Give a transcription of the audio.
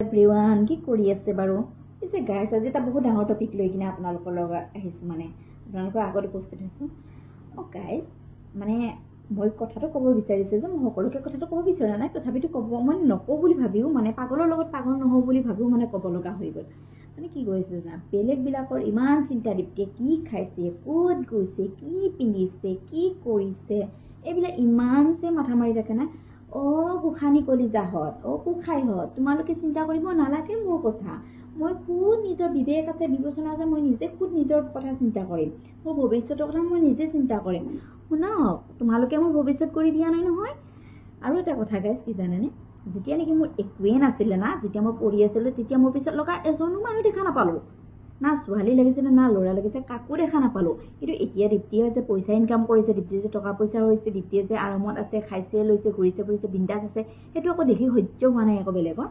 everyone কি কৰি আছে বাৰু পিছে গাইছ আজি এটা বহুত ডাঙৰ টপিক লৈ কিনে আপোনালোকৰ লগত আহিছোঁ মানে আপোনালোকৰ আগত উপস্থিত হৈছোঁ গাইছ মানে মই কথাটো ক'ব বিচাৰিছোঁ যে মই সকলোকে কথাটো ক'ব বিচৰা নাই তথাপিতো ক'ব মই নকওঁ বুলি ভাবিও মানে পাগলৰ লগত পাগল নহওঁ বুলি ভাবিও মানে ক'ব লগা হৈ গ'ল মানে কি কৰিছে জানা বেলেগবিলাকৰ ইমান চিন্তা দীপ্তিয়ে কি খাইছে ক'ত গৈছে কি পিন্ধিছে কি কৰিছে এইবিলাক ইমান যে মাথা মাৰি থাকে না গোসানী কলিজাহত গোসাইহত তোমালোকে চিন্তা কৰিব নালাগে মোৰ কথা মই খুদ নিজৰ বিবেক আছে বিবেচনা আছে মই নিজে খুদ নিজৰ কথা চিন্তা কৰিম মোৰ ভৱিষ্যতৰ কথা মই নিজে চিন্তা কৰিম শুনক তোমালোকে মোৰ ভৱিষ্যত কৰি দিয়া নাই নহয় আৰু এটা কথা গাইছ কি জানেনে যেতিয়া নেকি মোৰ একোৱে নাছিলে না যেতিয়া মই পঢ়ি আছিলোঁ তেতিয়া মোৰ পিছত লগা এজনো মানুহ দেখা নাপালোঁ না ছোৱালী লাগিছিলে না ল'ৰা লাগিছে কাকো দেখা নাপালোঁ কিন্তু এতিয়া দীপ্তিয়ে যে পইচা ইনকাম কৰিছে দীপ্তিয়ে যে টকা পইচা হৈছে দীপ্তিয়ে যে আৰামত আছে খাইছে লৈছে ঘূৰিছে ফুৰিছে বিন্দাছ আছে সেইটো আকৌ দেখি সহ্য হোৱা নাই আকৌ বেলেগৰ